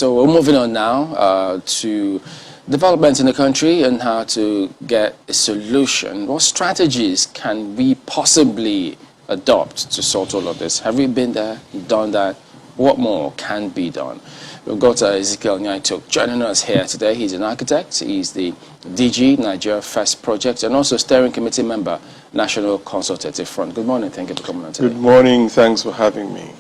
So we're moving on now to developments in the country and how to get a solution. What strategies can we possibly adopt to sort all of this? Have we been there, done that? What more can be done? We've got Ezekiel Nya-Etok joining us here today. He's an architect. He's the DG, Nigeria First Project, and also steering committee member, National Consultative Front. Good morning. Thank you for coming on today. Good morning. Thanks for having me.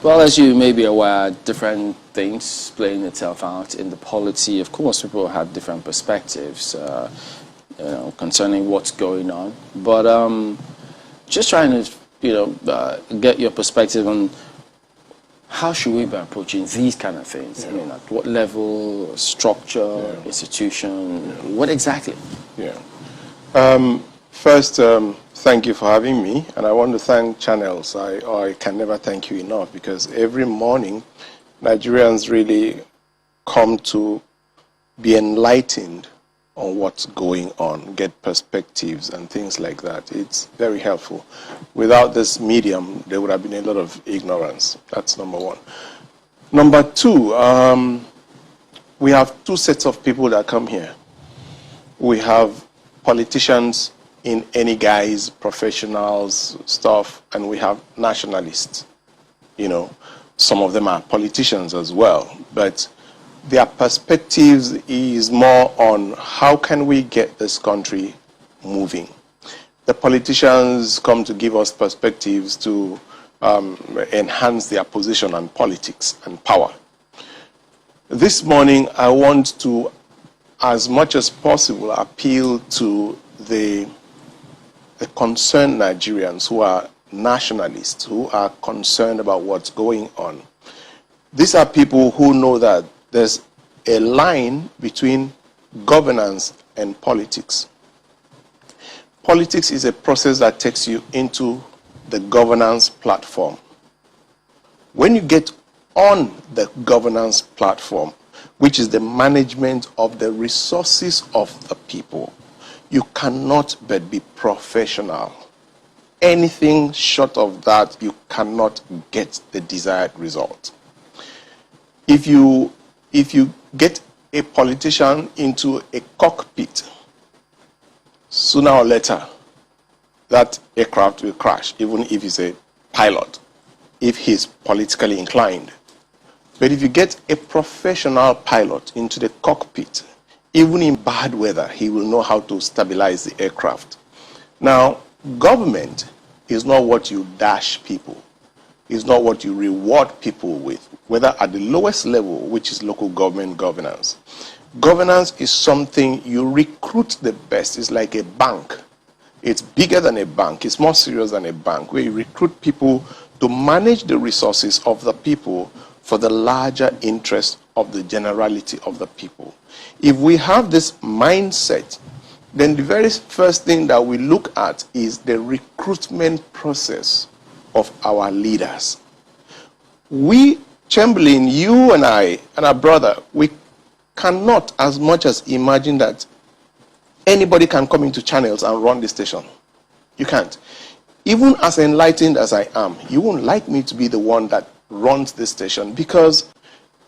Well, as you may be aware, different things playing itself out in the polity. Of course, people have different perspectives concerning what's going on. But just trying to, get your perspective on how should we be approaching these kind of things? I mean, at what level, structure, institution, what exactly? First, thank you for having me, and I want to thank Channels. I can never thank you enough, because every morning Nigerians really come to be enlightened on what's going on, get perspectives and things like that. It's very helpful. Without this medium, there would have been a lot of ignorance. That's number one. Number two, we have two sets of people that come here. We have politicians in any guise, professionals, stuff, and we have nationalists. Some of them are politicians as well, but their perspectives is more on how can we get this country moving. The politicians come to give us perspectives to enhance their position on politics and power. This morning, I want to, as much as possible, appeal to the concerned Nigerians who are nationalists, who are concerned about what's going on. These are people who know that there's a line between governance and politics. Politics is a process that takes you into the governance platform. When you get on the governance platform, which is the management of the resources of the people, you cannot but be professional. Anything short of that, you cannot get the desired result. If you get a politician into a cockpit, sooner or later, that aircraft will crash, even if he's a pilot, if he's politically inclined. But if you get a professional pilot into the cockpit, even in bad weather, he will know how to stabilize the aircraft. Now, government is not what you dash people. It's not what you reward people with, whether at the lowest level, which is local government governance. Governance is something you recruit the best. It's like a bank. It's bigger than a bank. It's more serious than a bank, where you recruit people to manage the resources of the people for the larger interest of the generality of the people. If we have this mindset, then the very first thing that we look at is the recruitment process of our leaders. We, Chamberlain, you and I, and our brother, we cannot as much as imagine that anybody can come into Channels and run the station. You can't. Even as enlightened as I am, you won't like me to be the one that runs the station, because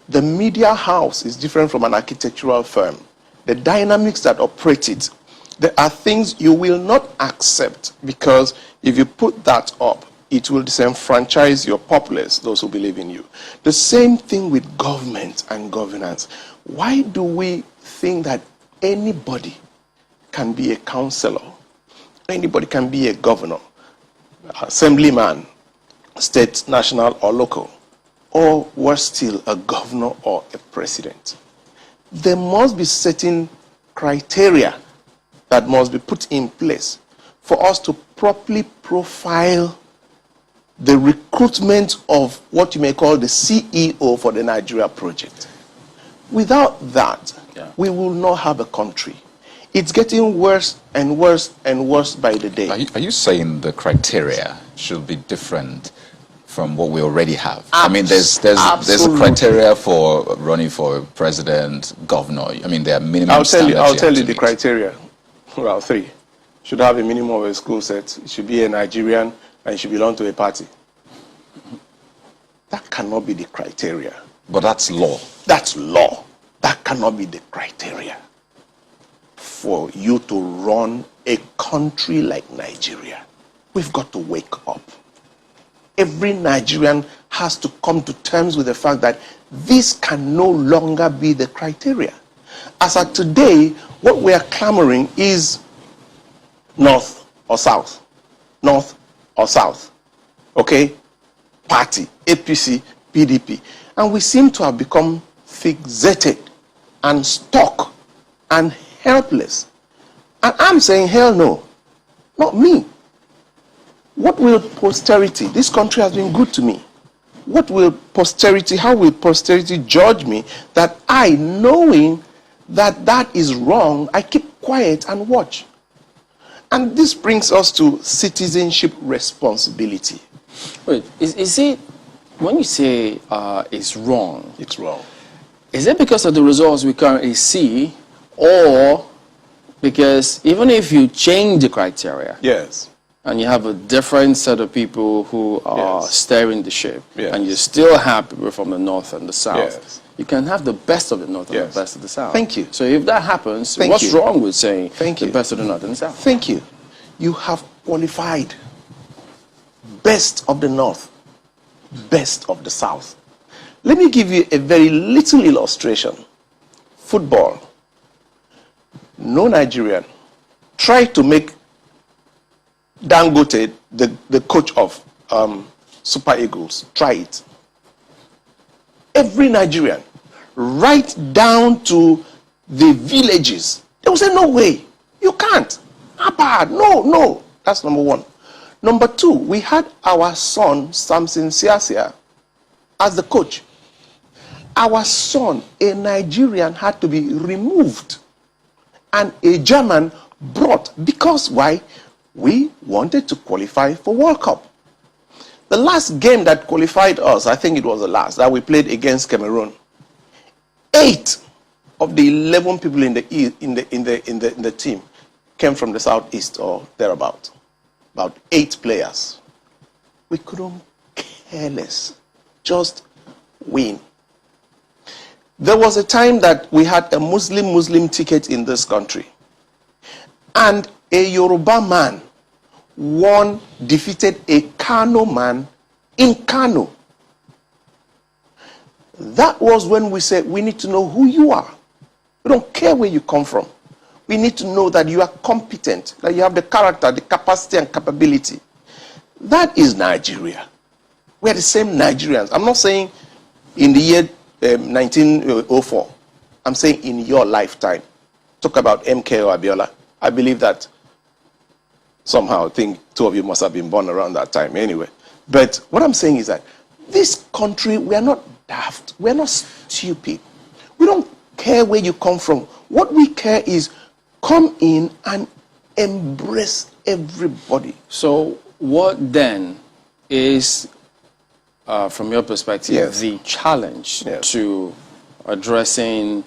the media house is different from an architectural firm. The dynamics that operate it, there are things you will not accept, because if you put that up, it will disenfranchise your populace, those who believe in you. The same thing with government and governance. Why do we think that anybody can be a councillor? Anybody can be a governor, assemblyman, state, national, or local, or worse still, a governor or a president? There must be certain criteria that must be put in place for us to properly profile the recruitment of what you may call the CEO for the Nigeria project. Without that, we will not have a country. It's getting worse and worse and worse by the day. Are you saying the criteria should be different from what we already have? I mean, there's a criteria for running for president, governor. I mean, there are minimum standards. I'll tell you the criteria. Well, 3. Should have a minimum of a school set. It should be a Nigerian, and it should belong to a party. That cannot be the criteria. But that's law. That's law. That cannot be the criteria for you to run a country like Nigeria. We've got to wake up. Every Nigerian has to come to terms with the fact that this can no longer be the criteria. As of today, what we are clamoring is north or south. North or south. Okay? Party, APC, PDP. And we seem to have become fixated and stuck and helpless. And I'm saying, hell no. Not me. What will posterity, this country has been good to me. What will posterity, how will posterity judge me that I, knowing that that is wrong, I keep quiet and watch? And this brings us to citizenship responsibility. Wait, is it, when you say it's wrong, It's wrong. is it because of the results we currently see, or because even if you change the criteria, Yes. and you have a different set of people who are Yes. steering the ship, Yes. and you still have people from the north and the south, Yes. you can have the best of the north and Yes. the best of the south. Thank you. So if that happens, Thank what's you. wrong with saying Thank the you. best of the north and the south? Thank you. You have qualified best of the north, best of the south. Let me give you a very little illustration. Football. No Nigerian tried to make Dangote the coach of Super Eagles. Try it. Every Nigerian, right down to the villages, they will say, no way, you can't. Abad, no. That's number one. Number two, we had our son, Samson Siasia, as the coach. Our son, a Nigerian, had to be removed and a German brought, because why? We wanted to qualify for World Cup. The last game that qualified us, I think it was the last, that we played against Cameroon. 8 of the 11 people in the team came from the southeast or thereabout. About 8 players. We couldn't care less. Just win. There was a time that we had a Muslim ticket in this country. And a Yoruba man defeated a Kano man in Kano. That was when we said, we need to know who you are. We don't care where you come from. We need to know that you are competent, that you have the character, the capacity and capability. That is Nigeria. We are the same Nigerians. I'm not saying in the year 1904. I'm saying in your lifetime. Talk about MK or Abiola. I believe that somehow, I think 2 of you must have been born around that time anyway. But what I'm saying is that this country, we are not daft. We are not stupid. We don't care where you come from. What we care is come in and embrace everybody. So what then is, from your perspective, Yes. the challenge Yes. to addressing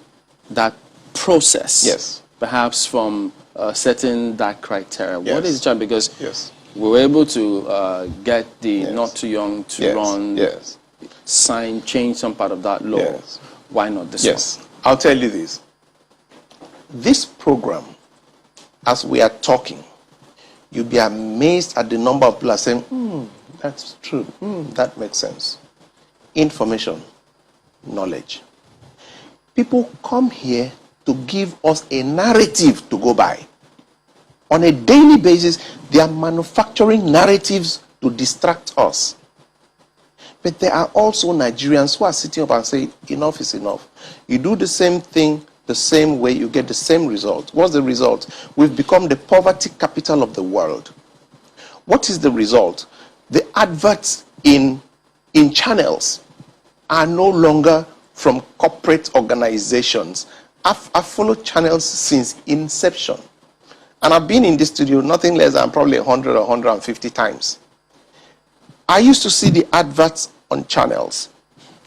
that process? Yes. Perhaps from setting that criteria. Yes. What is the challenge? Because Yes. we were able to get the Yes. not too young to Yes. run, Yes. change some part of that law. Yes. Why not this Yes. I'll tell you this. This program, as we are talking, you'll be amazed at the number of people saying, that's true. That makes sense. Information, knowledge. People come here to give us a narrative to go by. On a daily basis, they are manufacturing narratives to distract us. But there are also Nigerians who are sitting up and saying, enough is enough. You do the same thing the same way, you get the same result. What's the result? We've become the poverty capital of the world. What is the result? The adverts in channels are no longer from corporate organizations. I've followed channels since inception. And I've been in this studio nothing less than probably 100 or 150 times. I used to see the adverts on channels.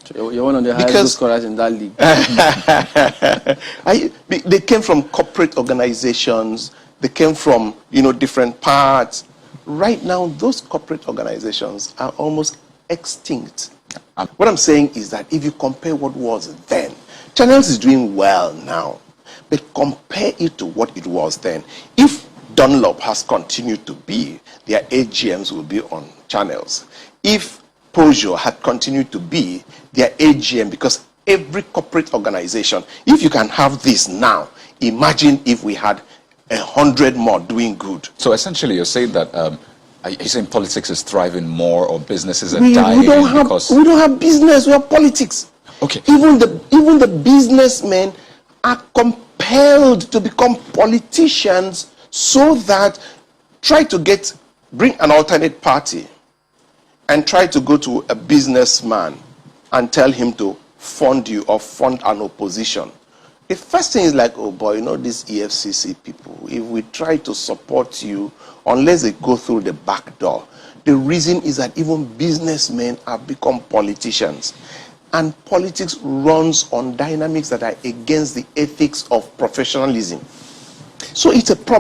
So you're one of the highest Because- scorers in that league. They came from corporate organizations. They came from, different parts. Right now, those corporate organizations are almost extinct. What I'm saying is that if you compare what was then, Channels is doing well now, but compare it to what it was then. If Dunlop has continued to be, their AGMs will be on Channels. If Peugeot had continued to be, their AGM, because every corporate organization, if you can have this now, imagine if we had 100 more doing good. So essentially you're saying that, are you saying politics is thriving more or businesses are We dying don't have business, we have politics. Okay. Even the businessmen are compelled to become politicians so that bring an alternate party and try to go to a businessman and tell him to fund you or fund an opposition. The first thing is like, oh boy, you know these EFCC people, if we try to support you, unless they go through the back door. The reason is that even businessmen have become politicians. And politics runs on dynamics that are against the ethics of professionalism. So it's a problem.